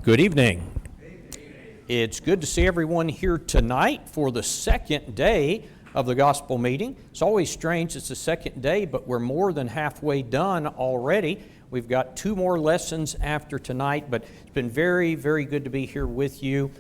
Good evening. It's good to see everyone here tonight for the second day of the gospel meeting. It's always strange it's the second day, but we're more than halfway done already. We've got two more lessons after tonight, but it's been very, very good to be here with you.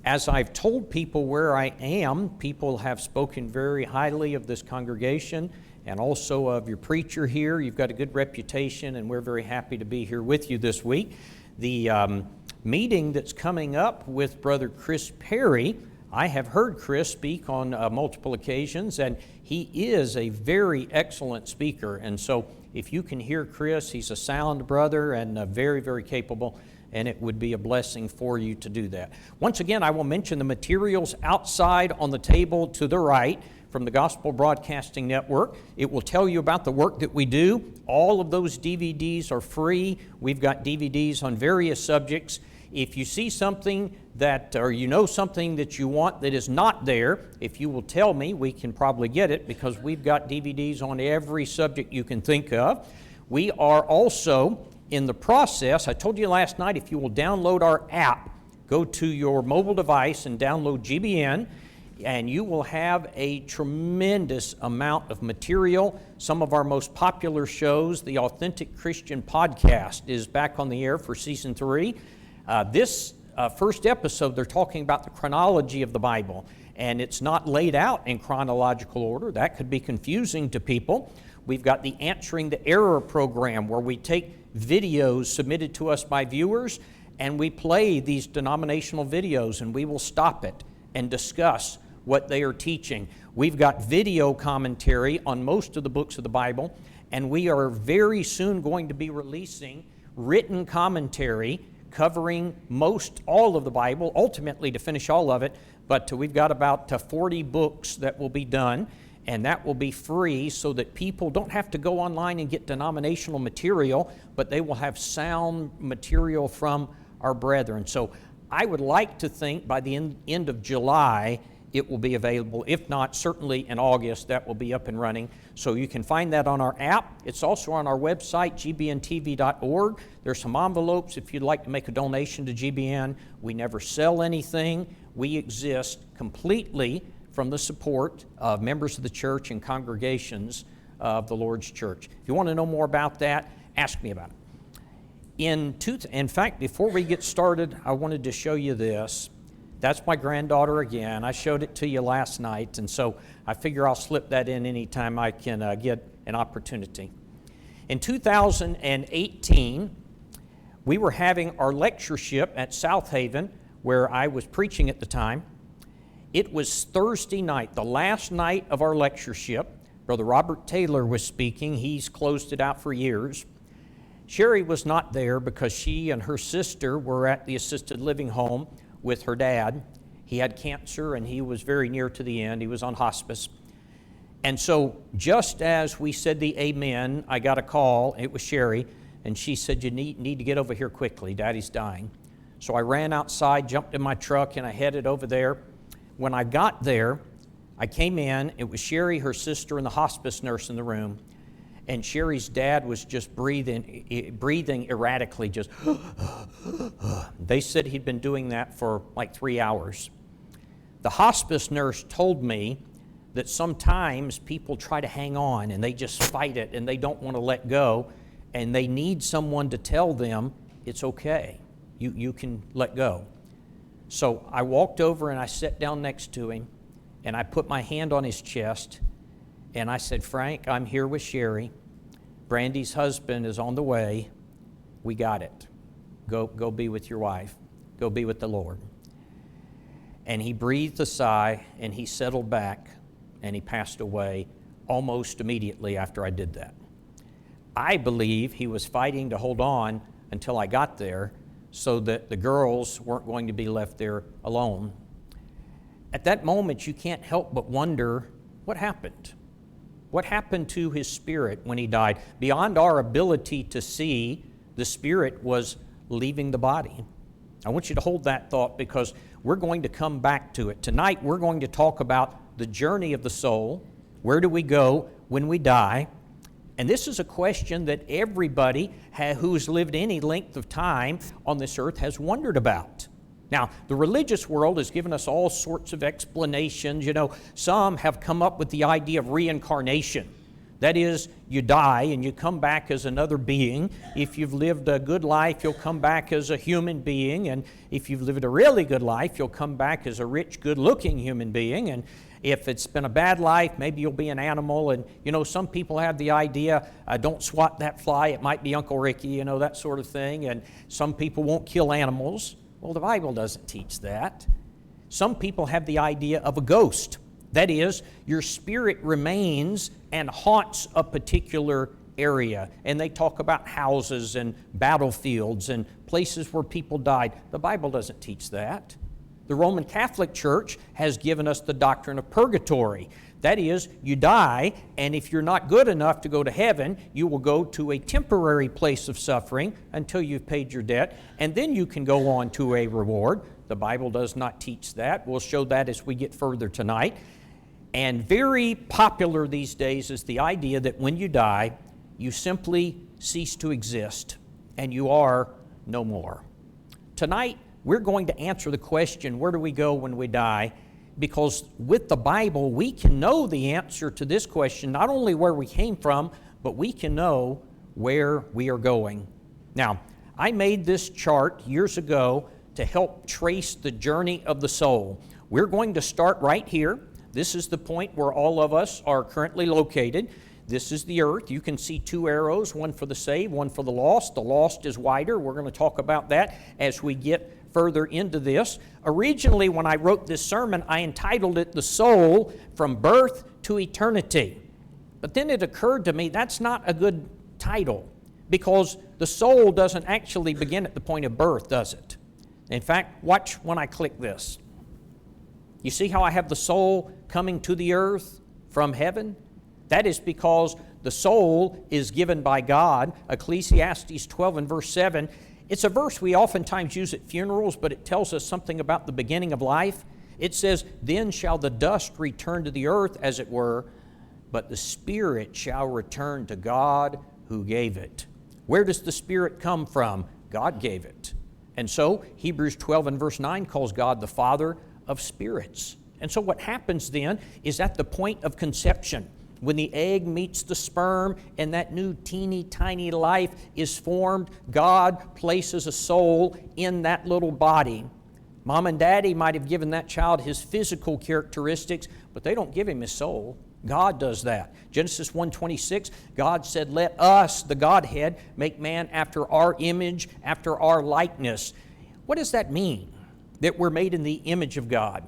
As I've told people where I am, people have spoken very highly of this congregation and also of your preacher here. You've got a good reputation, and we're very happy to be here with you this week. The meeting that's coming up with Brother Chris Perry, I have heard Chris speak on multiple occasions, and he is a very excellent speaker. And so if you can hear Chris, he's a sound brother and very, very capable, and it would be a blessing for you to do that. Once again, I will mention the materials outside on the table to the right from the Gospel Broadcasting Network. It will tell you about the work that we do. All of those DVDs are free. We've got DVDs on various subjects. If you see something that, or you know something that you want that is not there, if you will tell me, we can probably get it, because we've got DVDs on every subject you can think of. We are also in the process, I told you last night, if you will download our app, go to your mobile device and download GBN, and you will have a tremendous amount of material. Some of our most popular shows, the Authentic Christian Podcast, is back on the air for Season 3. This first episode, they're talking about the chronology of the Bible, and it's not laid out in chronological order. That could be confusing to people. We've got the Answering the Error program, where we take videos submitted to us by viewers, and we play these denominational videos, and we will stop it and discuss what they are teaching. We've got video commentary on most of the books of the Bible, and we are very soon going to be releasing written commentary covering all of the Bible, ultimately to finish all of it, but we've got about 40 books that will be done, and that will be free so that people don't have to go online and get denominational material, but they will have sound material from our brethren. So I would like to think by the end of July it will be available. If not, certainly in August that will be up and running. So you can find that on our app. It's also on our website, gbntv.org. There's some envelopes if you'd like to make a donation to GBN. We never sell anything. We exist completely from the support of members of the church and congregations of the Lord's church. If you want to know more about that, ask me about it. In fact, before we get started, I wanted to show you this. That's my granddaughter again. I showed it to you last night, and so I figure I'll slip that in anytime I can get an opportunity. In 2018, we were having our lectureship at South Haven, where I was preaching at the time. It was Thursday night, the last night of our lectureship. Brother Robert Taylor was speaking. He's closed it out for years. Sherry was not there because she and her sister were at the assisted living home with her dad. He had cancer, and he was very near to the end. He was on hospice. And so just as we said the amen, I got a call. It was Sherry, and she said, you need to get over here quickly. Daddy's dying. So I ran outside, jumped in my truck, and I headed over there. When I got there, I came in. It was Sherry, her sister, and the hospice nurse in the room. And Sherry's dad was just breathing erratically, just They said he'd been doing that for like 3 hours. The hospice nurse told me that sometimes people try to hang on and they just fight it and they don't want to let go, and they need someone to tell them it's okay. You can let go. So I walked over and I sat down next to him, and I put my hand on his chest, and I said, Frank, I'm here with Sherry. Brandy's husband is on the way. We got it. Go be with your wife. Go be with the Lord. And he breathed a sigh, and he settled back, and he passed away almost immediately after I did that. I believe he was fighting to hold on until I got there so that the girls weren't going to be left there alone. At that moment, you can't help but wonder what happened. What happened to his spirit when he died? Beyond our ability to see, the spirit was leaving the body. I want you to hold that thought, because we're going to come back to it. Tonight, we're going to talk about the journey of the soul. Where do we go when we die? And this is a question that everybody who's lived any length of time on this earth has wondered about. Now, the religious world has given us all sorts of explanations. You know, some have come up with the idea of reincarnation. That is, you die and you come back as another being. If you've lived a good life, you'll come back as a human being. And if you've lived a really good life, you'll come back as a rich, good-looking human being. And if it's been a bad life, maybe you'll be an animal. And, you know, some people have the idea, don't swat that fly, it might be Uncle Ricky, you know, that sort of thing. And some people won't kill animals. Well, the Bible doesn't teach that. Some people have the idea of a ghost. That is, your spirit remains and haunts a particular area. And they talk about houses and battlefields and places where people died. The Bible doesn't teach that. The Roman Catholic Church has given us the doctrine of purgatory. That is, you die, and if you're not good enough to go to heaven, you will go to a temporary place of suffering until you've paid your debt, and then you can go on to a reward. The Bible does not teach that. We'll show that as we get further tonight. And very popular these days is the idea that when you die, you simply cease to exist, and you are no more. Tonight, we're going to answer the question, where do we go when we die? Because with the Bible, we can know the answer to this question, not only where we came from, but we can know where we are going. Now, I made this chart years ago to help trace the journey of the soul. We're going to start right here. This is the point where all of us are currently located. This is the earth. You can see two arrows, one for the saved, one for the lost. The lost is wider. We're going to talk about that as we get further into this. Originally, when I wrote this sermon, I entitled it The Soul from Birth to Eternity. But then it occurred to me that's not a good title, because the soul doesn't actually begin at the point of birth, does it? In fact, watch when I click this. You see how I have the soul coming to the earth from heaven? That is because the soul is given by God. Ecclesiastes 12 and verse 7. It's a verse we oftentimes use at funerals, but it tells us something about the beginning of life. It says, "Then shall the dust return to the earth, as it were, but the spirit shall return to God who gave it." Where does the spirit come from? God gave it. And so Hebrews 12 and verse 9 calls God the Father of spirits. And so what happens then is at the point of conception, when the egg meets the sperm and that new teeny tiny life is formed, God places a soul in that little body. Mom and Daddy might have given that child his physical characteristics, but they don't give him his soul. God does that. Genesis 1:26, God said, "Let us, the Godhead, make man after our image, after our likeness." What does that mean, that we're made in the image of God?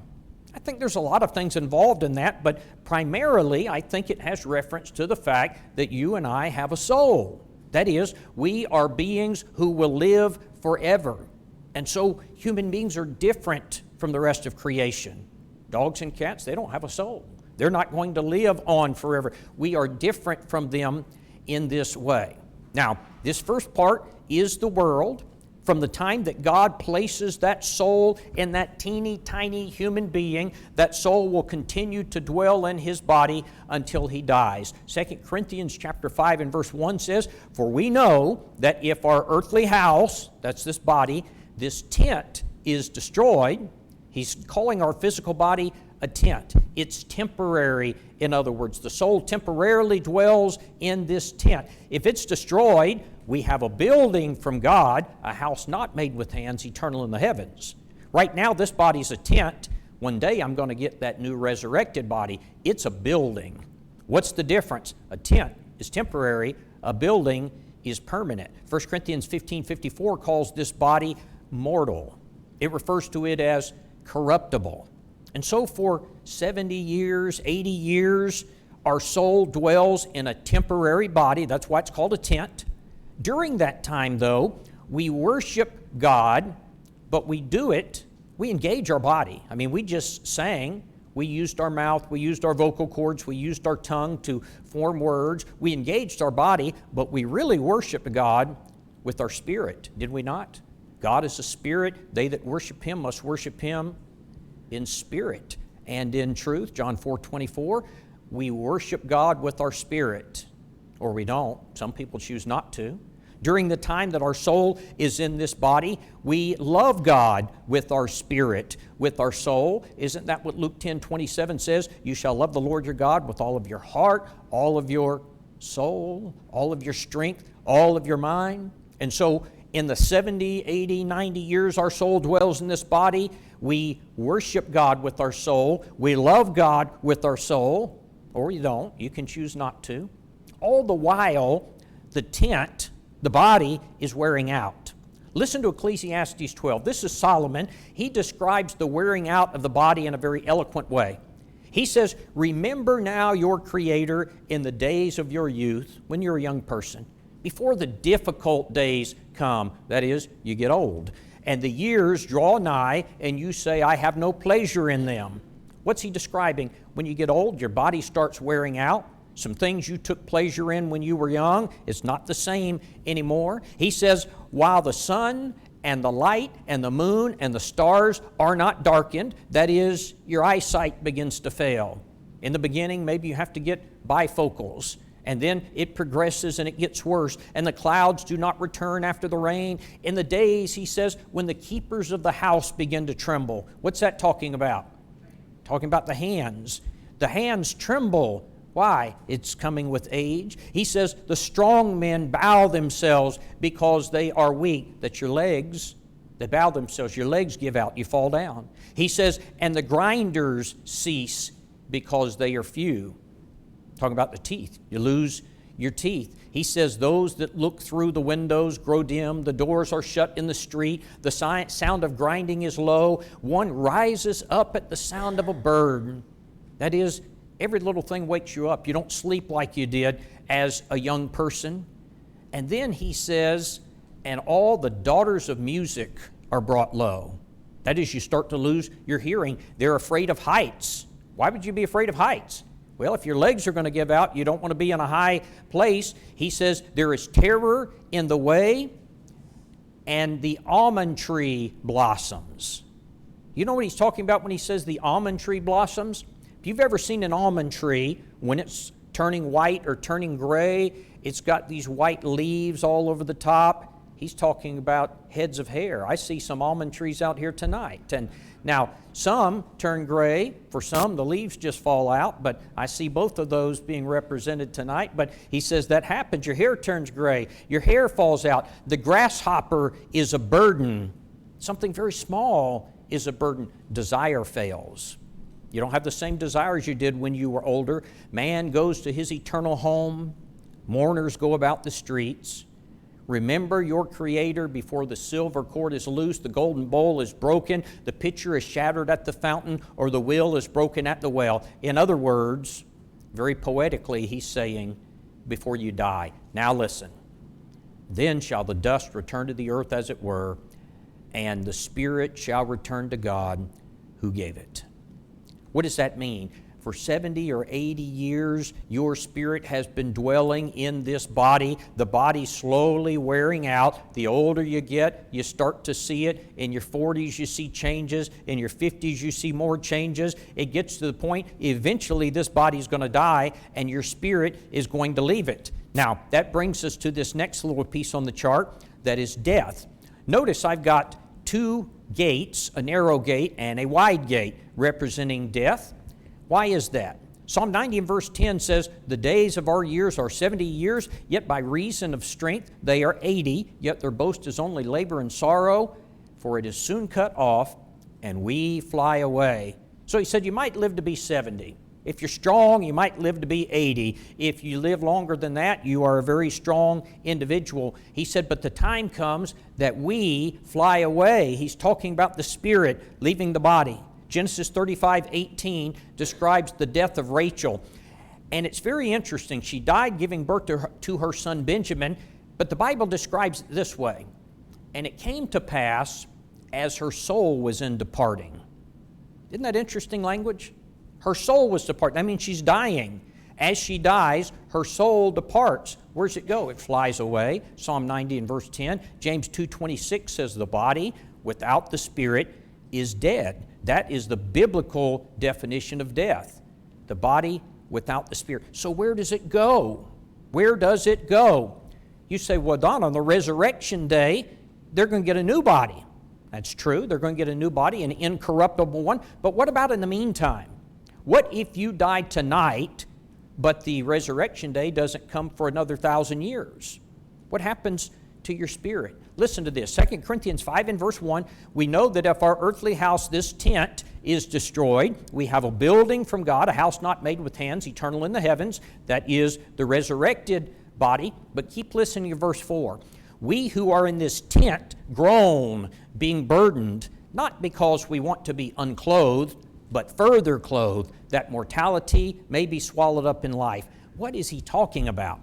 I think there's a lot of things involved in that, but primarily I think it has reference to the fact that you and I have a soul. That is, we are beings who will live forever. And so human beings are different from the rest of creation. Dogs and cats, they don't have a soul. They're not going to live on forever. We are different from them in this way. Now, this first part is the world. From the time that God places that soul in that teeny tiny human being, that soul will continue to dwell in his body until he dies. 2 Corinthians chapter 5 and verse 1 says, "For we know that if our earthly house," that's this body, "this tent is destroyed," he's calling our physical body a tent. It's temporary. In other words, the soul temporarily dwells in this tent. If it's destroyed, we have a building from God, a house not made with hands, eternal in the heavens. Right now, this body's a tent. One day, I'm going to get that new resurrected body. It's a building. What's the difference? A tent is temporary. A building is permanent. 1 Corinthians 15:54 calls this body mortal. It refers to it as corruptible. And so for 70 years, 80 years, our soul dwells in a temporary body. That's why it's called a tent. During that time, though, we worship God, but we engage our body. I mean, we just sang. We used our mouth. We used our vocal cords. We used our tongue to form words. We engaged our body, but we really worshiped God with our spirit, did we not? God is a spirit. They that worship Him must worship Him in spirit and in truth. John 4:24, we worship God with our spirit. or we don't. Some people choose not to. During the time that our soul is in this body, we love God with our spirit, with our soul. Isn't that what Luke 10:27 says? You shall love the Lord your God with all of your heart, all of your soul, all of your strength, all of your mind. And so in the 70, 80, 90 years our soul dwells in this body, we worship God with our soul. We love God with our soul, or you don't. You can choose not to. All the while, the tent, the body, is wearing out. Listen to Ecclesiastes 12. This is Solomon. He describes the wearing out of the body in a very eloquent way. He says, remember now your Creator in the days of your youth, when you're a young person, before the difficult days come. That is, you get old, and the years draw nigh, and you say, I have no pleasure in them. What's he describing? When you get old, your body starts wearing out. Some things you took pleasure in when you were young, it's not the same anymore. He says, while the sun and the light and the moon and the stars are not darkened, that is, your eyesight begins to fail. In the beginning, maybe you have to get bifocals, and then it progresses and it gets worse, and the clouds do not return after the rain. In the days, he says, when the keepers of the house begin to tremble. What's that talking about? Talking about the hands. The hands tremble. Why? It's coming with age. He says, the strong men bow themselves because they are weak. That's your legs. They bow themselves. Your legs give out. You fall down. He says, and the grinders cease because they are few. Talking about the teeth. You lose your teeth. He says, those that look through the windows grow dim. The doors are shut in the street. The sound of grinding is low. One rises up at the sound of a bird. That is, every little thing wakes you up. You don't sleep like you did as a young person. And then he says, and all the daughters of music are brought low. That is, you start to lose your hearing. They're afraid of heights. Why would you be afraid of heights? Well, if your legs are going to give out, you don't want to be in a high place. He says, there is terror in the way, and the almond tree blossoms. You know what he's talking about when he says the almond tree blossoms? If you've ever seen an almond tree, when it's turning white or turning gray, it's got these white leaves all over the top. He's talking about heads of hair. I see some almond trees out here tonight. And now, some turn gray. For some, the leaves just fall out. But I see both of those being represented tonight. But he says that happens. Your hair turns gray. Your hair falls out. The grasshopper is a burden. Something very small is a burden. Desire fails. You don't have the same desires you did when you were older. Man goes to his eternal home. Mourners go about the streets. Remember your Creator before the silver cord is loose, the golden bowl is broken, the pitcher is shattered at the fountain, or the wheel is broken at the well. In other words, very poetically, he's saying, before you die. Now listen. Then shall the dust return to the earth as it were, and the spirit shall return to God who gave it. What does that mean? For 70 or 80 years, your spirit has been dwelling in this body. The body slowly wearing out. The older you get, you start to see it. In your 40s, you see changes. In your 50s, you see more changes. It gets to the point, eventually, this body's going to die, and your spirit is going to leave it. Now, that brings us to this next little piece on the chart, that is death. Notice I've got two gates, a narrow gate and a wide gate, representing death. Why is that? Psalm 90 and verse 10 says, the days of our years are 70 years, yet by reason of strength they are 80, yet their boast is only labor and sorrow, for it is soon cut off, and we fly away. So he said you might live to be 70. If you're strong, you might live to be 80. If you live longer than that, you are a very strong individual. He said, but the time comes that we fly away. He's talking about the spirit leaving the body. Genesis 35:18 describes the death of Rachel. And it's very interesting. She died giving birth to her son Benjamin, but the Bible describes it this way. And it came to pass as her soul was in departing. Isn't that interesting language? Her soul was departing. That means she's dying. As she dies, her soul departs. Where does it go? It flies away. Psalm 90 and verse 10. James 2:26 says the body without the spirit is dead. That is the biblical definition of death. The body without the spirit. So where does it go? Where does it go? You say, well, Don, on the resurrection day, they're going to get a new body. That's true. They're going to get a new body, an incorruptible one. But what about in the meantime? What if you die tonight, but the resurrection day doesn't come for another 1,000 years? What happens to your spirit? Listen to this. 2 Corinthians 5 and verse 1, we know that if our earthly house, this tent, is destroyed, we have a building from God, a house not made with hands, eternal in the heavens. That is the resurrected body. But keep listening to verse 4. We who are in this tent groan, being burdened, not because we want to be unclothed, but further clothed, that mortality may be swallowed up in life. What is he talking about?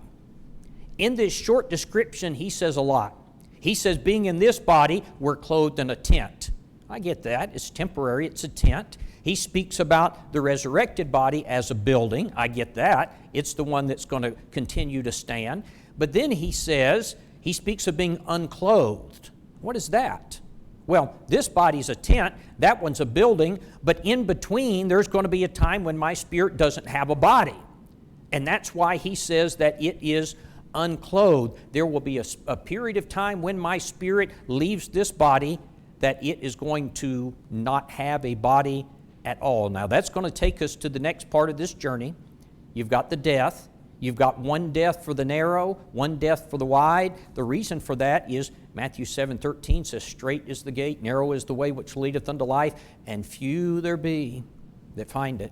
In this short description, he says a lot. He says, being in this body, we're clothed in a tent. I get that. It's temporary. It's a tent. He speaks about the resurrected body as a building. I get that. It's the one that's going to continue to stand. But then he says, he speaks of being unclothed. What is that? Well, this body's a tent. That one's a building. But in between, there's going to be a time when my spirit doesn't have a body. And that's why he says that it is unclothed. There will be a period of time when my spirit leaves this body that it is going to not have a body at all. Now, that's going to take us to the next part of this journey. You've got the death. You've got one death for the narrow, one death for the wide. The reason for that is Matthew 7:13 says, straight is the gate, narrow is the way which leadeth unto life, and few there be that find it.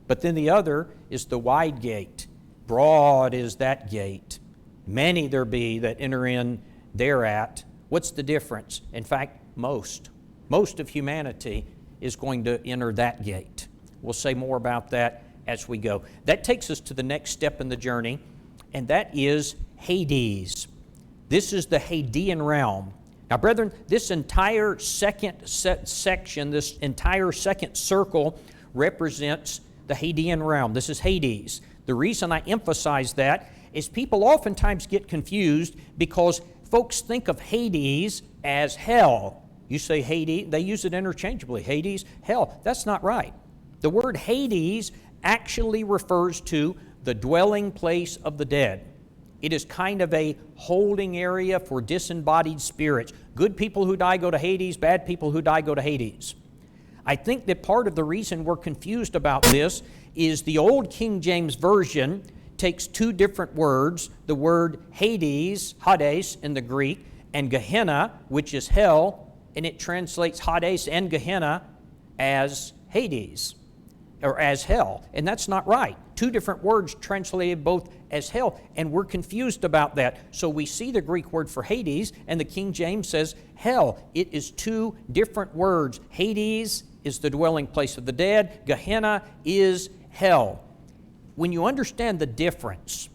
But then the other is the wide gate. Broad is that gate. Many there be that enter in thereat. What's the difference? In fact, most of humanity is going to enter that gate. We'll say more about that as we go. That takes us to the next step in the journey, and that is Hades. This is the Hadean realm. Now, brethren, this entire second section, this entire second circle represents the Hadean realm. This is Hades. The reason I emphasize that is people oftentimes get confused because folks think of Hades as hell. You say Hades, they use it interchangeably. Hades, hell. That's not right. The word Hades actually refers to the dwelling place of the dead. It is kind of a holding area for disembodied spirits. Good people who die go to Hades, bad people who die go to Hades. I think that part of the reason we're confused about this is the old King James Version takes two different words, the word Hades, Hades in the Greek, and Gehenna, which is hell, and it translates Hades and Gehenna as Hades, or as hell. And that's not right. Two different words translated both as hell, and we're confused about that. So we see the Greek word for Hades, and the King James says hell. It is two different words. Hades is the dwelling place of the dead. Gehenna is hell. When you understand the difference,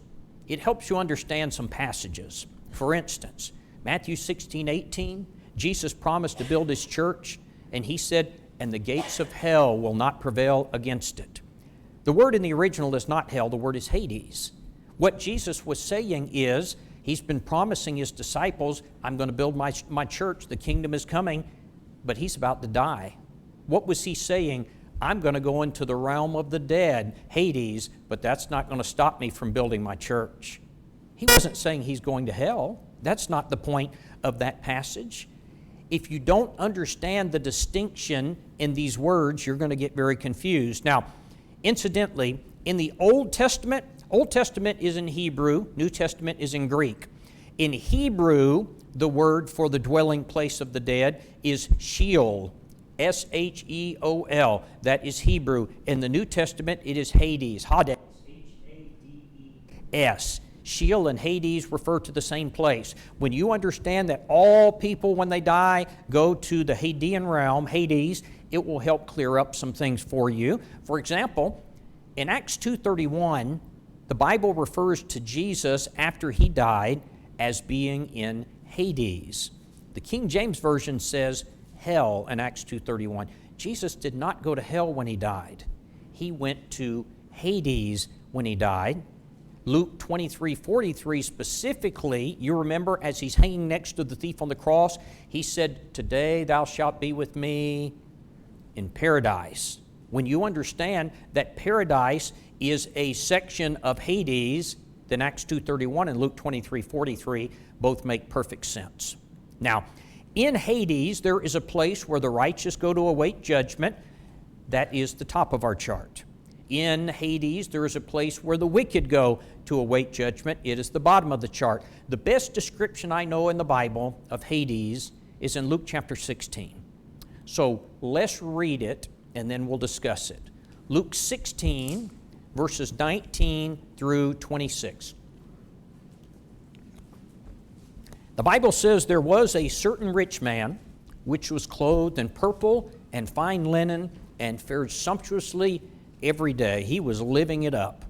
it helps you understand some passages. For instance, Matthew 16:18, Jesus promised to build his church, and he said, and the gates of hell will not prevail against it. The word in the original is not hell, the word is Hades. What Jesus was saying is, he's been promising his disciples, I'm going to build my church, the kingdom is coming, but he's about to die. What was he saying? I'm going to go into the realm of the dead, Hades, but that's not going to stop me from building my church. He wasn't saying he's going to hell. That's not the point of that passage. If you don't understand the distinction in these words, you're going to get very confused. Now, incidentally, in the Old Testament is in Hebrew, New Testament is in Greek. In Hebrew, the word for the dwelling place of the dead is Sheol, S-H-E-O-L. That is Hebrew. In the New Testament, it is Hades, Hades, H-A-D-E-S. Sheol and Hades refer to the same place. When you understand that all people, when they die, go to the Hadean realm, Hades, it will help clear up some things for you. For example, in Acts 2:31, the Bible refers to Jesus after he died as being in Hades. The King James Version says hell in Acts 2:31. Jesus did not go to hell when he died. He went to Hades when he died. Luke 23:43 specifically, you remember as he's hanging next to the thief on the cross, he said, today thou shalt be with me in paradise. When you understand that paradise is a section of Hades then Acts 2:31 and Luke 23:43 both make perfect sense. Now, in Hades, there is a place where the righteous go to await judgment. That is the top of our chart. In Hades, there is a place where the wicked go to await judgment. It is the bottom of the chart. The best description I know in the Bible of Hades is in Luke chapter 16. So let's read it, and then we'll discuss it. Luke 16, verses 19 through 26. The Bible says, "There was a certain rich man, which was clothed in purple and fine linen, and fared sumptuously every day." He was living it up.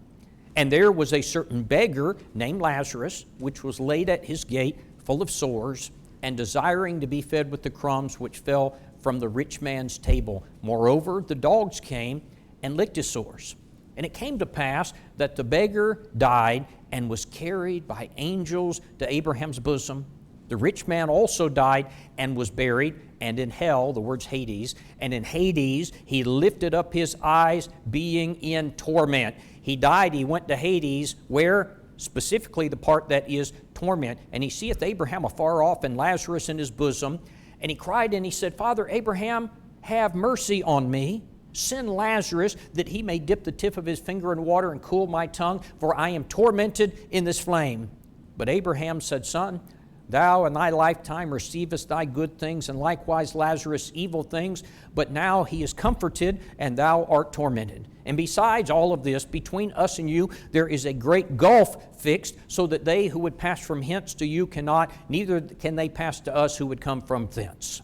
"And there was a certain beggar named Lazarus, which was laid at his gate, full of sores, and desiring to be fed with the crumbs which fell from the rich man's table. Moreover, the dogs came and licked his sores. And it came to pass that the beggar died and was carried by angels to Abraham's bosom. The rich man also died and was buried, and in hell," the word's Hades, "and in Hades he lifted up his eyes, being in torment." He died, he went to Hades, where? Specifically the part that is torment. "And he seeth Abraham afar off, and Lazarus in his bosom. And he cried, and he said, Father Abraham, have mercy on me. Send Lazarus, that he may dip the tip of his finger in water and cool my tongue, for I am tormented in this flame. But Abraham said, Son, thou in thy lifetime receivest thy good things, and likewise Lazarus evil things. But now he is comforted, and thou art tormented. And besides all of this, between us and you there is a great gulf fixed, so that they who would pass from hence to you cannot, neither can they pass to us who would come from thence."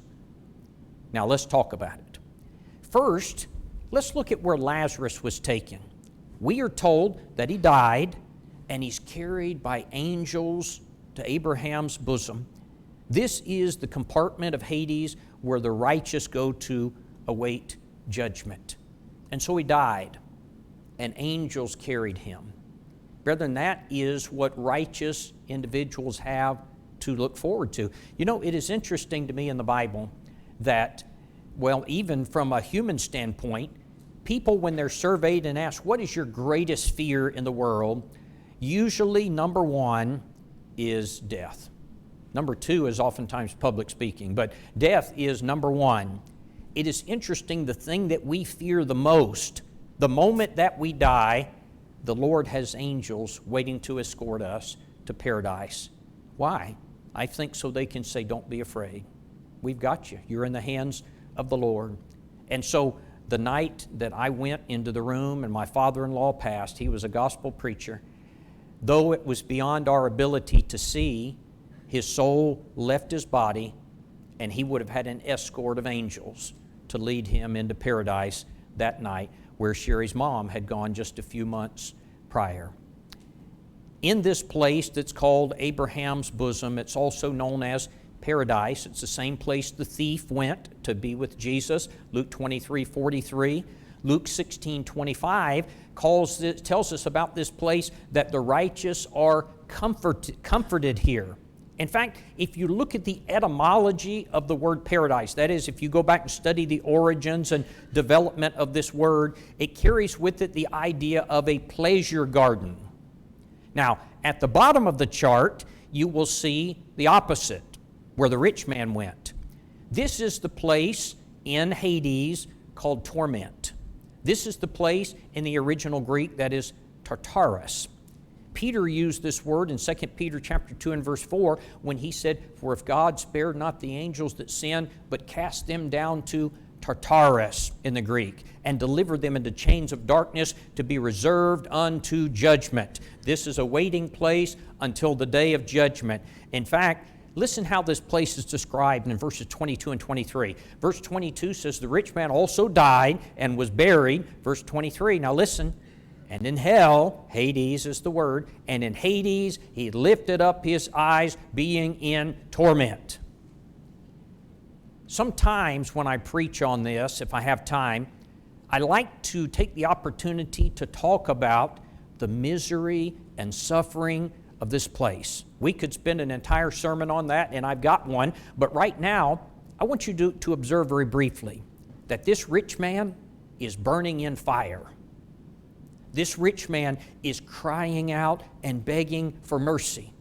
Now let's talk about it. First, let's look at where Lazarus was taken. We are told that he died, and he's carried by angels to Abraham's bosom. This is the compartment of Hades where the righteous go to await judgment. And so he died, and angels carried him. Brethren, that is what righteous individuals have to look forward to. You know, it is interesting to me in the Bible that, well, even from a human standpoint, people, when they're surveyed and asked, what is your greatest fear in the world? Usually, number one is death. Number two is oftentimes public speaking, but death is number one. It is interesting, the thing that we fear the most, the moment that we die, the Lord has angels waiting to escort us to paradise. Why? I think so they can say, don't be afraid. We've got you. You're in the hands of the Lord. And so the night that I went into the room and my father-in-law passed, he was a gospel preacher, though it was beyond our ability to see, his soul left his body, and he would have had an escort of angels to lead him into paradise that night, where Sherry's mom had gone just a few months prior. In this place that's called Abraham's bosom, it's also known as paradise. It's the same place the thief went to be with Jesus, Luke 23:43. Luke 16:25 tells us about this place that the righteous are comforted here. In fact, if you look at the etymology of the word paradise, that is, if you go back and study the origins and development of this word, it carries with it the idea of a pleasure garden. Now, at the bottom of the chart, you will see the opposite, where the rich man went. This is the place in Hades called torment. This is the place in the original Greek that is Tartarus. Peter used this word in 2 Peter chapter 2 and verse 4 when he said, For if God spared not the angels that sinned, but cast them down to Tartarus in the Greek, and delivered them into chains of darkness to be reserved unto judgment. This is a waiting place until the day of judgment. In fact, listen how this place is described in verses 22 and 23. Verse 22 says, The rich man also died and was buried. Verse 23, now listen. And in hell, Hades is the word, and in Hades he lifted up his eyes, being in torment. Sometimes when I preach on this, if I have time, I like to take the opportunity to talk about the misery and suffering of this place. We could spend an entire sermon on that, and I've got one, but right now, I want you to observe very briefly that this rich man is burning in fire. This rich man is crying out and begging for mercy.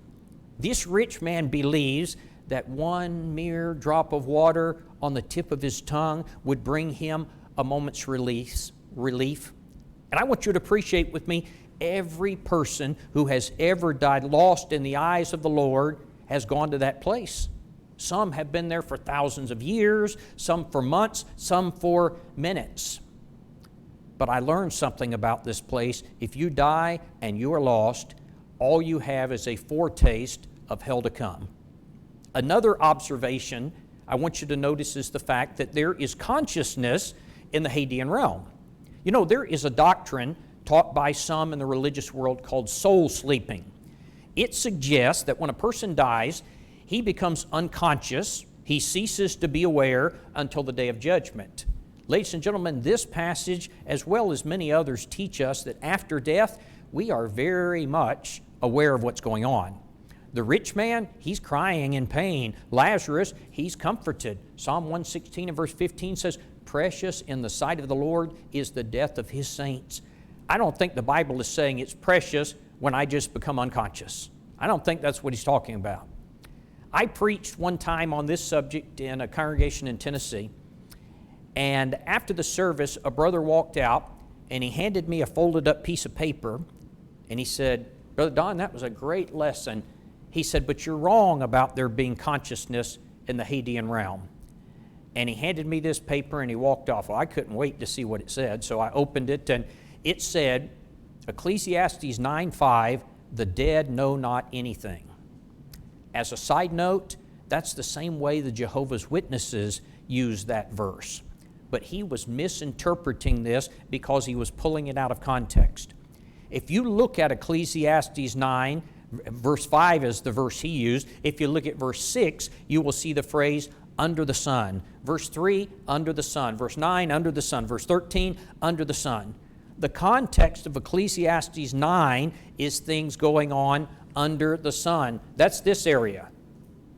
This rich man believes that one mere drop of water on the tip of his tongue would bring him a moment's relief. And I want you to appreciate with me, every person who has ever died lost in the eyes of the Lord has gone to that place. Some have been there for thousands of years, some for months, some for minutes. But I learned something about this place. If you die and you are lost, all you have is a foretaste of hell to come. Another observation I want you to notice is the fact that there is consciousness in the Hadean realm. You know, there is a doctrine taught by some in the religious world called soul sleeping. It suggests that when a person dies, he becomes unconscious, he ceases to be aware until the day of judgment. Ladies and gentlemen, this passage, as well as many others, teach us that after death, we are very much aware of what's going on. The rich man, he's crying in pain. Lazarus, he's comforted. Psalm 116 and verse 15 says, "Precious in the sight of the Lord is the death of His saints." I don't think the Bible is saying it's precious when I just become unconscious. I don't think that's what he's talking about. I preached one time on this subject in a congregation in Tennessee, and after the service, a brother walked out, and he handed me a folded up piece of paper, and he said, "Brother Don, that was a great lesson." He said, "But you're wrong about there being consciousness in the Hadean realm." And he handed me this paper, and he walked off. Well, I couldn't wait to see what it said, so I opened it, and it said, Ecclesiastes 9:5, "The dead know not anything." As a side note, that's the same way the Jehovah's Witnesses use that verse. But he was misinterpreting this because he was pulling it out of context. If you look at Ecclesiastes 9, verse 5 is the verse he used. If you look at verse 6, you will see the phrase, "under the sun." Verse 3, "under the sun." Verse 9, "under the sun." Verse 13, "under the sun." The context of Ecclesiastes 9 is things going on under the sun. That's this area.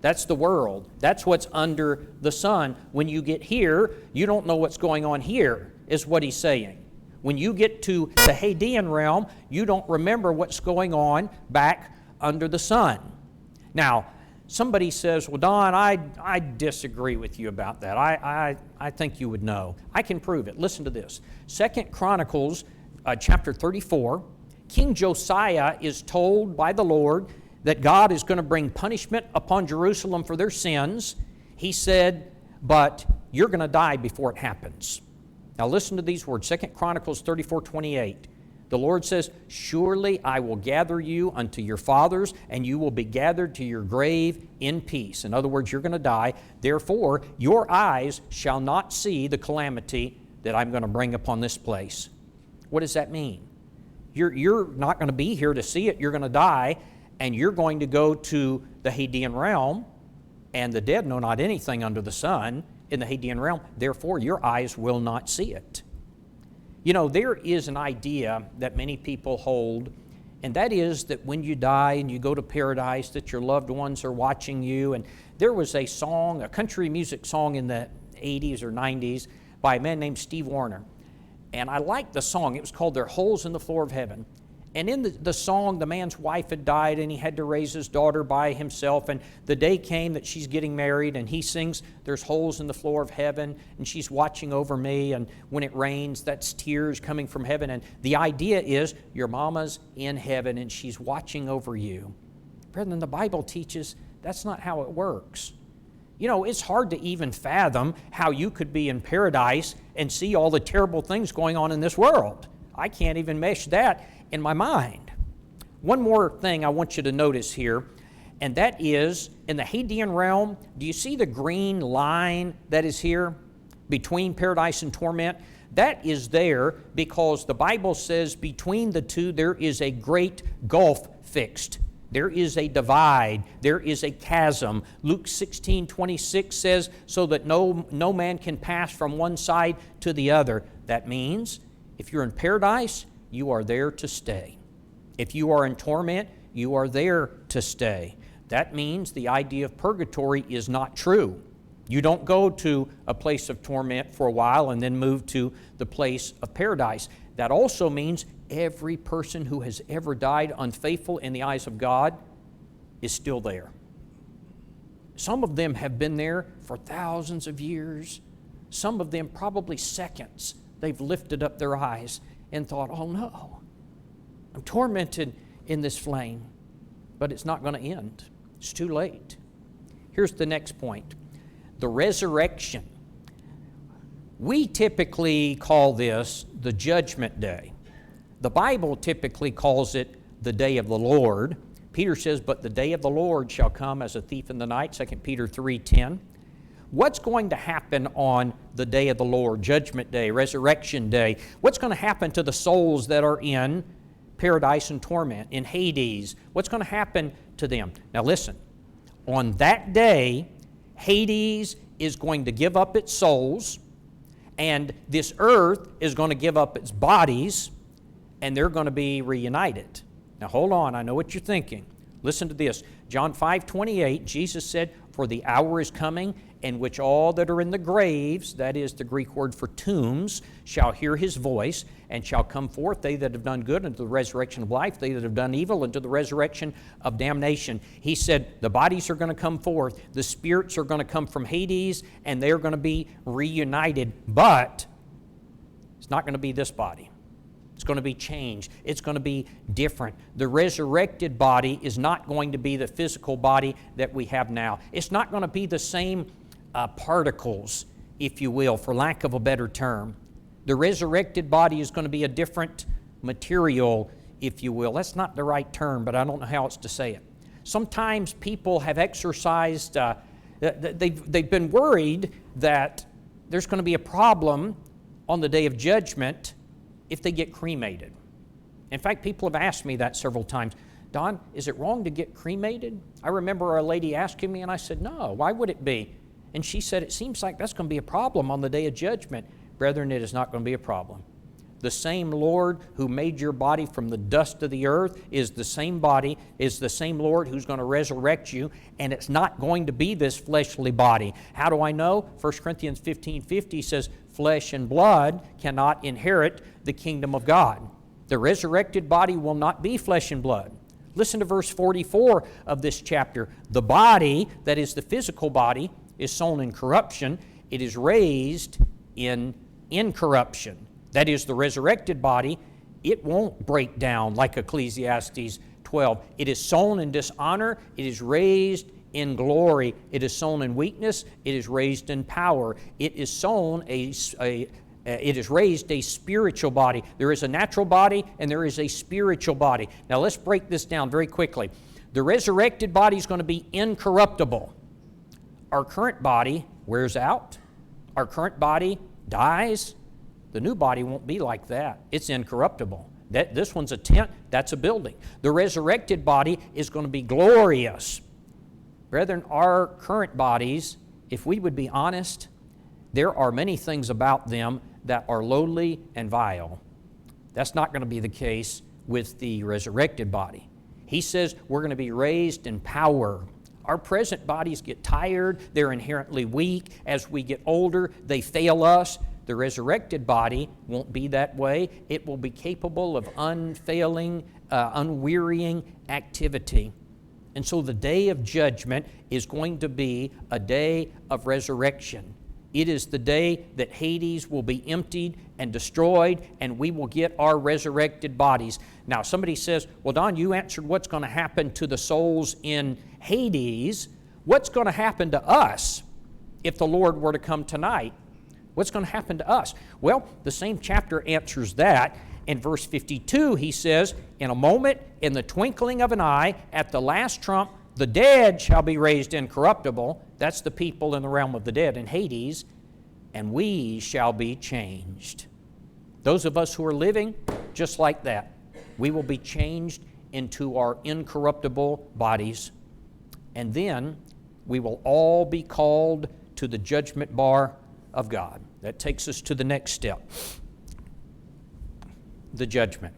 That's the world. That's what's under the sun. When you get here, you don't know what's going on here, is what he's saying. When you get to the Hadean realm, you don't remember what's going on back under the sun. Now, somebody says, "Well, Don, I disagree with you about that. I think you would know." I can prove it. Listen to this. 2 Chronicles chapter 34, King Josiah is told by the Lord that God is going to bring punishment upon Jerusalem for their sins. He said, "But you're going to die before it happens." Now listen to these words, 2 Chronicles 34:28. The Lord says, "Surely I will gather you unto your fathers, and you will be gathered to your grave in peace." In other words, you're going to die. "Therefore, your eyes shall not see the calamity that I'm going to bring upon this place." What does that mean? You're not going to be here to see it. You're going to die, and you're going to go to the Hadean realm, and the dead know not anything under the sun in the Hadean realm. Therefore, your eyes will not see it. You know, there is an idea that many people hold, and that is that when you die and you go to paradise, that your loved ones are watching you. And there was a song, a country music song in the 80s or 90s by a man named Steve Wariner. And I liked the song. It was called "There Are Holes in the Floor of Heaven." And in the song, the man's wife had died, and he had to raise his daughter by himself. And the day came that she's getting married, and he sings, "There's holes in the floor of heaven, and she's watching over me. And when it rains, that's tears coming from heaven." And the idea is your mama's in heaven, and she's watching over you. Brethren, the Bible teaches that's not how it works. You know, it's hard to even fathom how you could be in paradise and see all the terrible things going on in this world. I can't even mesh that in my mind. One more thing I want you to notice here, and that is in the Hadean realm, do you see the green line that is here between paradise and torment? That is there because the Bible says between the two there is a great gulf fixed. There is a divide. There is a chasm. Luke 16:26 says, "So that no man can pass from one side to the other." That means if you're in paradise, you are there to stay. If you are in torment, you are there to stay. That means the idea of purgatory is not true. You don't go to a place of torment for a while and then move to the place of paradise. that also means every person who has ever died unfaithful in the eyes of God is still there. Some of them have been there for thousands of years. Some of them probably seconds. They've lifted up their eyes and thought, oh no, I'm tormented in this flame. But it's not going to end. It's too late. Here's the next point. The resurrection. We typically call this the Judgment Day. The Bible typically calls it the Day of the Lord. Peter says, but the day of the Lord shall come as a thief in the night, 2 Peter 3:10. What's going to happen on the day of the Lord, Judgment Day, Resurrection Day? What's going to happen to the souls that are in paradise and torment, in Hades? What's going to happen to them? Now listen, on that day, Hades is going to give up its souls, and this earth is going to give up its bodies, and they're going to be reunited. Now hold on, I know what you're thinking. Listen to this. John 5:28, Jesus said, for the hour is coming in which all that are in the graves, that is the Greek word for tombs, shall hear his voice, and shall come forth, they that have done good unto the resurrection of life, they that have done evil unto the resurrection of damnation. He said the bodies are going to come forth, the spirits are going to come from Hades, and they're going to be reunited, but it's not going to be this body. It's going to be changed. It's going to be different. The resurrected body is not going to be the physical body that we have now. It's not going to be the same particles, if you will, for lack of a better term. The resurrected body is going to be a different material, if you will. That's not the right term, but I don't know how else to say it. Sometimes people have exercised, they've been worried that there's going to be a problem on the day of judgment if they get cremated. In fact, people have asked me that several times. Don, is it wrong to get cremated? I remember a lady asking me, and I said, no, why would it be? And she said, it seems like that's going to be a problem on the day of judgment. Brethren, it is not going to be a problem. The same Lord who made your body from the dust of the earth is the same body, is the same Lord who's going to resurrect you, and it's not going to be this fleshly body. How do I know? 1 Corinthians 15:50 says, flesh and blood cannot inherit the kingdom of God. The resurrected body will not be flesh and blood. Listen to verse 44 of this chapter. The body, that is the physical body, is sown in corruption. It is raised in incorruption. That is the resurrected body. It won't break down like Ecclesiastes 12. It is sown in dishonor. It is raised in glory. It is sown in weakness. It is raised in power. It is sown it is raised a spiritual body. There is a natural body and there is a spiritual body. Now let's break this down very quickly. The resurrected body is going to be incorruptible. Our current body wears out. Our current body dies. The new body won't be like that. It's incorruptible. This one's a tent, that's a building. The resurrected body is going to be glorious. Brethren, our current bodies, if we would be honest, there are many things about them that are lowly and vile. That's not going to be the case with the resurrected body. He says we're going to be raised in power. Our present bodies get tired, they're inherently weak. As we get older, they fail us. The resurrected body won't be that way. It will be capable of unfailing, unwearying activity. And so the day of judgment is going to be a day of resurrection. It is the day that Hades will be emptied and destroyed, and we will get our resurrected bodies. Now, somebody says, well, Don, you answered what's going to happen to the souls in Hades. What's going to happen to us if the Lord were to come tonight? What's going to happen to us? Well, the same chapter answers that. In verse 52, he says, in a moment, in the twinkling of an eye, at the last trump, the dead shall be raised incorruptible. That's the people in the realm of the dead in Hades. And we shall be changed. Those of us who are living just like that, we will be changed into our incorruptible bodies. And then we will all be called to the judgment bar of God. That takes us to the next step. The judgment.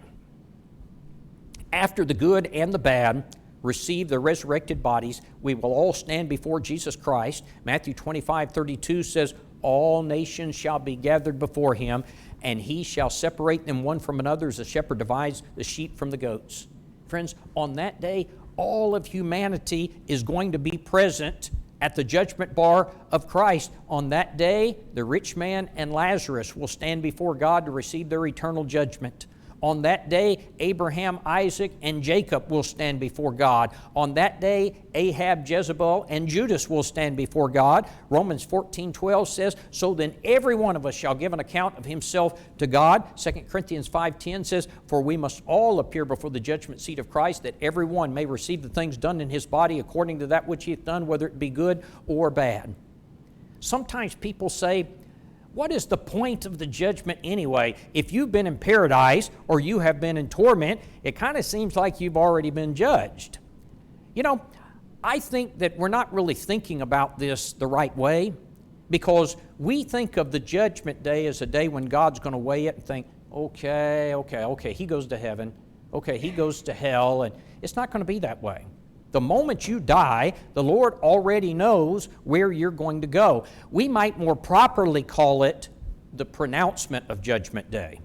After the good and the bad receive their resurrected bodies, we will all stand before Jesus Christ. Matthew 25:32 says, all nations shall be gathered before him, and he shall separate them one from another as a shepherd divides the sheep from the goats. Friends, on that day, all of humanity is going to be present at the judgment bar of Christ. On that day, the rich man and Lazarus will stand before God to receive their eternal judgment. On that day, Abraham, Isaac, and Jacob will stand before God. On that day, Ahab, Jezebel, and Judas will stand before God. Romans 14:12 says, "So then every one of us shall give an account of himself to God." 2 Corinthians 5:10 says, "For we must all appear before the judgment seat of Christ, that every one may receive the things done in his body according to that which he hath done, whether it be good or bad." Sometimes people say, what is the point of the judgment anyway? If you've been in paradise or you have been in torment, it kind of seems like you've already been judged. You know, I think that we're not really thinking about this the right way, because we think of the judgment day as a day when God's going to weigh it and think, okay, he goes to heaven, okay, he goes to hell, and it's not going to be that way. The moment you die, the Lord already knows where you're going to go. We might more properly call it the pronouncement of Judgment Day.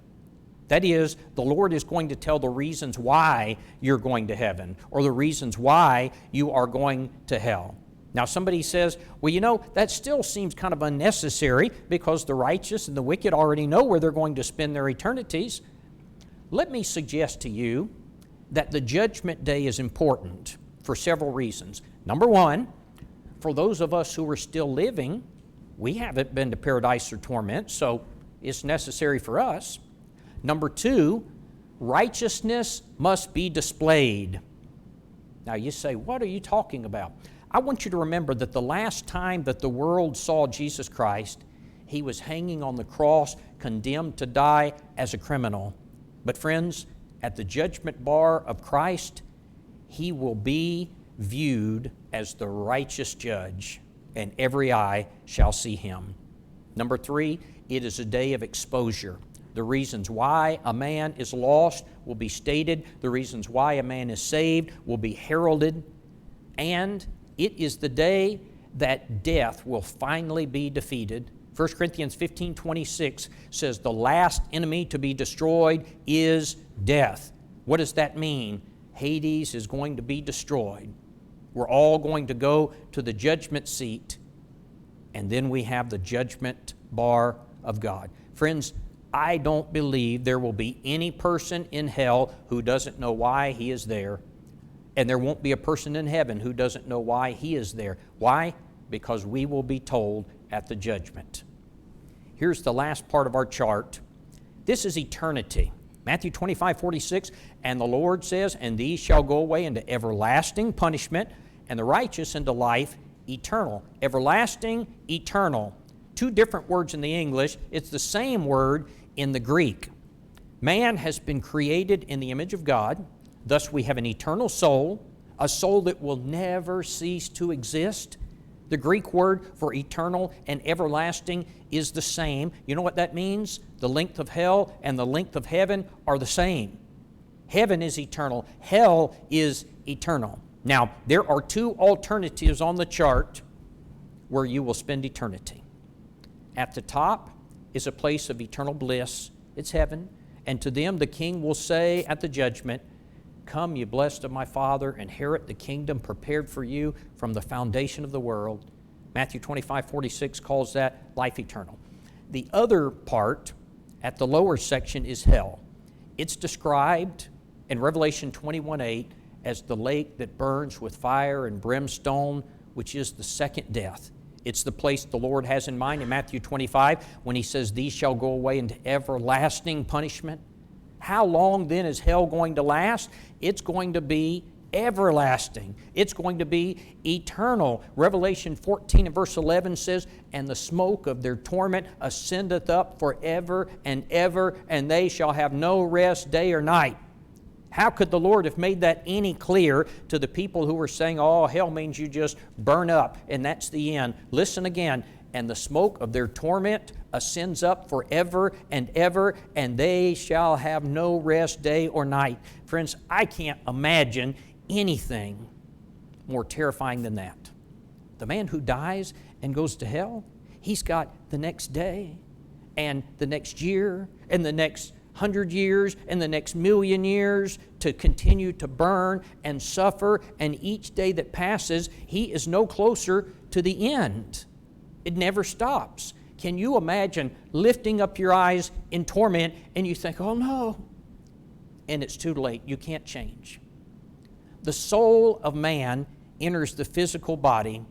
That is, the Lord is going to tell the reasons why you're going to heaven or the reasons why you are going to hell. Now somebody says, well, you know, that still seems kind of unnecessary because the righteous and the wicked already know where they're going to spend their eternities. Let me suggest to you that the Judgment Day is important for several reasons. Number one, for those of us who are still living, we haven't been to paradise or torment, so it's necessary for us. Number two, righteousness must be displayed. Now you say, what are you talking about? I want you to remember that the last time that the world saw Jesus Christ, he was hanging on the cross, condemned to die as a criminal. But friends, at the judgment bar of Christ, he will be viewed as the righteous judge, and every eye shall see him. Number three, it is a day of exposure. The reasons why a man is lost will be stated. The reasons why a man is saved will be heralded. And it is the day that death will finally be defeated. 1 Corinthians 15:26 says the last enemy to be destroyed is death. What does that mean? Hades is going to be destroyed. We're all going to go to the judgment seat, and then we have the judgment bar of God. Friends, I don't believe there will be any person in hell who doesn't know why he is there, and there won't be a person in heaven who doesn't know why he is there. Why? Because we will be told at the judgment. Here's the last part of our chart. This is eternity. Matthew 25:46, and the Lord says, and these shall go away into everlasting punishment, and the righteous into life eternal. Everlasting, eternal. Two different words in the English. It's the same word in the Greek. Man has been created in the image of God. Thus we have an eternal soul, a soul that will never cease to exist. The Greek word for eternal and everlasting is the same. You know what that means? The length of hell and the length of heaven are the same. Heaven is eternal. Hell is eternal. Now, there are two alternatives on the chart where you will spend eternity. At the top is a place of eternal bliss. It's heaven. And to them the King will say at the judgment, "Come, you blessed of my Father, inherit the kingdom prepared for you from the foundation of the world." Matthew 25:46 calls that life eternal. The other part at the lower section is hell. It's described in Revelation 21:8 as the lake that burns with fire and brimstone, which is the second death. It's the place the Lord has in mind in Matthew 25 when he says, "These shall go away into everlasting punishment." How long then is hell going to last? It's going to be everlasting. It's going to be eternal. Revelation 14 and verse 11 says, "And the smoke of their torment ascendeth up forever and ever, and they shall have no rest day or night." How could the Lord have made that any clearer to the people who were saying, oh, hell means you just burn up and that's the end? Listen again. "And the smoke of their torment ascends up forever and ever, and they shall have no rest day or night." Friends, I can't imagine anything more terrifying than that. The man who dies and goes to hell, he's got the next day and the next year, and the next 100 years, and the next million years to continue to burn and suffer, and each day that passes, he is no closer to the end. It never stops. Can you imagine lifting up your eyes in torment and you think, oh no, and it's too late, you can't change. The soul of man enters the physical body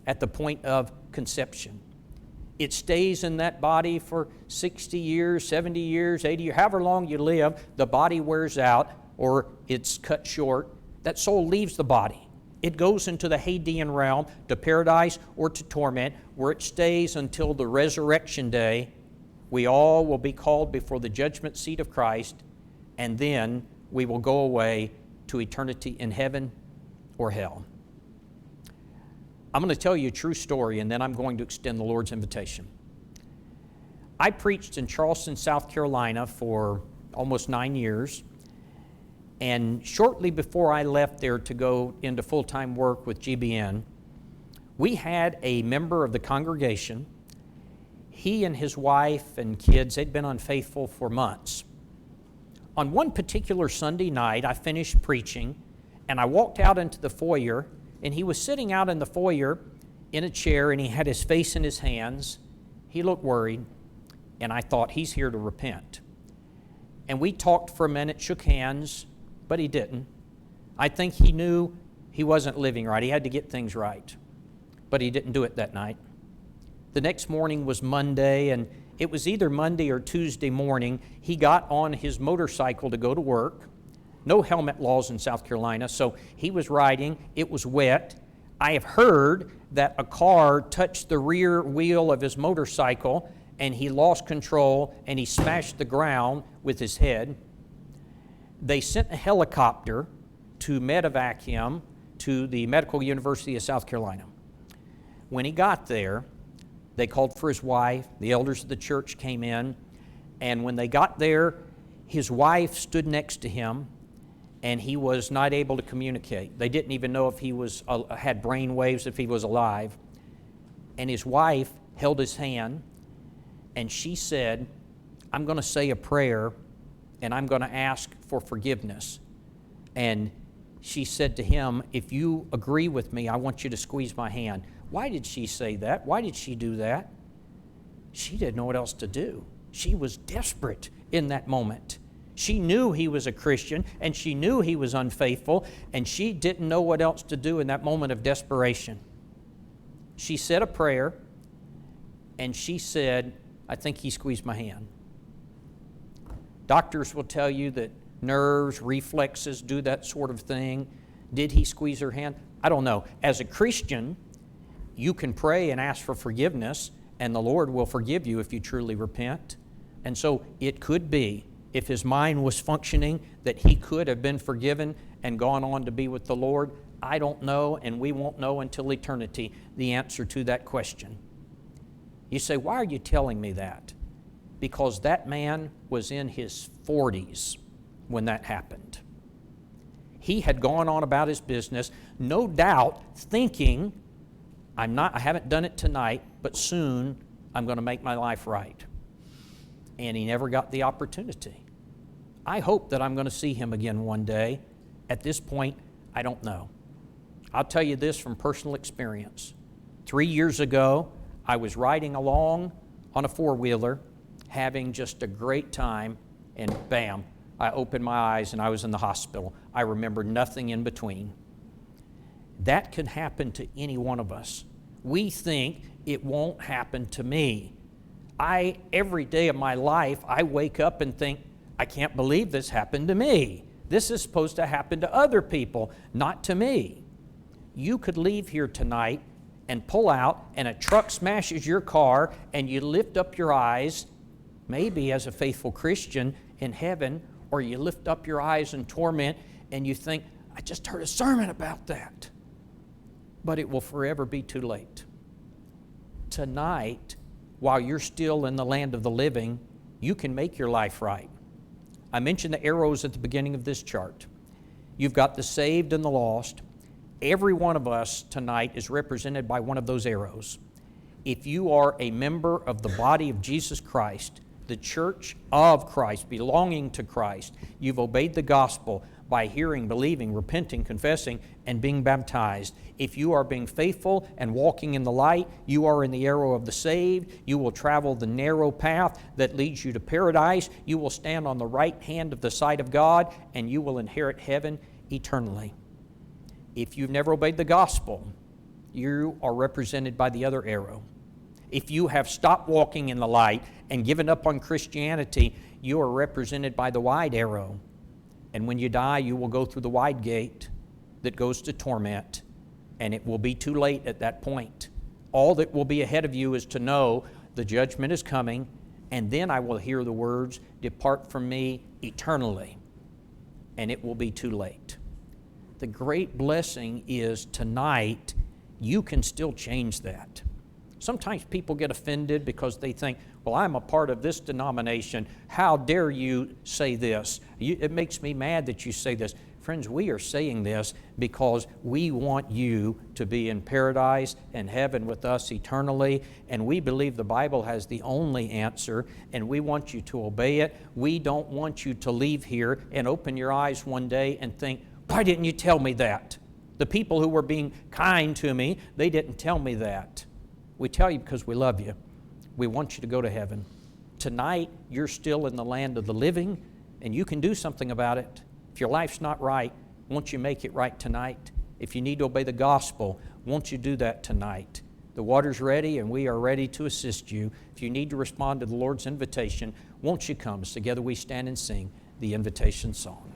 at the point of conception. It stays in that body for 60 years, 70 years, 80 years, however long you live, the body wears out or it's cut short. That soul leaves the body. It goes into the Hadean realm, to paradise or to torment, where it stays until the resurrection day. We all will be called before the judgment seat of Christ, and then we will go away to eternity in heaven or hell. I'm going to tell you a true story, and then I'm going to extend the Lord's invitation. I preached in Charleston, South Carolina for almost 9 years, and shortly before I left there to go into full-time work with GBN, we had a member of the congregation. He and his wife and kids, they'd been unfaithful for months. On one particular Sunday night, I finished preaching, and I walked out into the foyer, and he was sitting out in the foyer in a chair, and he had his face in his hands. He looked worried, and I thought, he's here to repent. And we talked for a minute, shook hands, but he didn't. I think he knew he wasn't living right. He had to get things right, but he didn't do it that night. The next morning was Monday, and it was either Monday or Tuesday morning. He got on his motorcycle to go to work. No helmet laws in South Carolina, so he was riding. It was wet. I have heard that a car touched the rear wheel of his motorcycle, and he lost control, and he smashed the ground with his head. They sent a helicopter to medevac him to the Medical University of South Carolina. When he got there, they called for his wife. The elders of the church came in, and when they got there, his wife stood next to him, and he was not able to communicate. They didn't even know if he had brain waves, if he was alive. And his wife held his hand, and she said, I'm going to say a prayer, and I'm going to ask for forgiveness. And she said to him, if you agree with me, I want you to squeeze my hand. Why did she say that? Why did she do that? She didn't know what else to do. She was desperate in that moment. She knew he was a Christian, and she knew he was unfaithful, and she didn't know what else to do in that moment of desperation. She said a prayer, and she said, I think he squeezed my hand. Doctors will tell you that nerves, reflexes do that sort of thing. Did he squeeze her hand? I don't know. As a Christian, you can pray and ask for forgiveness, and the Lord will forgive you if you truly repent. And so it could be, if his mind was functioning, that he could have been forgiven and gone on to be with the Lord. I don't know, and we won't know until eternity the answer to that question. You say, why are you telling me that? Because that man was in his 40s when that happened. He had gone on about his business, no doubt thinking, I haven't done it tonight, but soon I'm going to make my life right. And he never got the opportunity. I hope that I'm going to see him again one day. At this point, I don't know. I'll tell you this from personal experience. 3 years ago, I was riding along on a four-wheeler, having just a great time, and bam, I opened my eyes and I was in the hospital. I remember nothing in between. That could happen to any one of us. We think it won't happen to me. Every day of my life, I wake up and think, I can't believe this happened to me. This is supposed to happen to other people, not to me. You could leave here tonight and pull out, and a truck smashes your car, and you lift up your eyes, maybe as a faithful Christian in heaven, or you lift up your eyes in torment, and you think, I just heard a sermon about that. But it will forever be too late. Tonight, while you're still in the land of the living, you can make your life right. I mentioned the arrows at the beginning of this chart. You've got the saved and the lost. Every one of us tonight is represented by one of those arrows. If you are a member of the body of Jesus Christ, the church of Christ, belonging to Christ, you've obeyed the gospel by hearing, believing, repenting, confessing, and being baptized. If you are being faithful and walking in the light, you are in the arrow of the saved. You will travel the narrow path that leads you to paradise. You will stand on the right hand of the side of God, and you will inherit heaven eternally. If you've never obeyed the gospel, you are represented by the other arrow. If you have stopped walking in the light and given up on Christianity, you are represented by the wide arrow. And when you die, you will go through the wide gate that goes to torment, and it will be too late at that point. All that will be ahead of you is to know the judgment is coming, and then I will hear the words, "Depart from me eternally," and it will be too late. The great blessing is tonight, you can still change that. Sometimes people get offended because they think, well, I'm a part of this denomination. How dare you say this? It makes me mad that you say this. Friends, we are saying this because we want you to be in paradise and heaven with us eternally, and we believe the Bible has the only answer, and we want you to obey it. We don't want you to leave here and open your eyes one day and think, why didn't you tell me that? The people who were being kind to me, they didn't tell me that. We tell you because we love you. We want you to go to heaven. Tonight, you're still in the land of the living, and you can do something about it. If your life's not right, won't you make it right tonight? If you need to obey the gospel, won't you do that tonight? The water's ready, and we are ready to assist you. If you need to respond to the Lord's invitation, won't you come? As together we stand and sing the invitation song.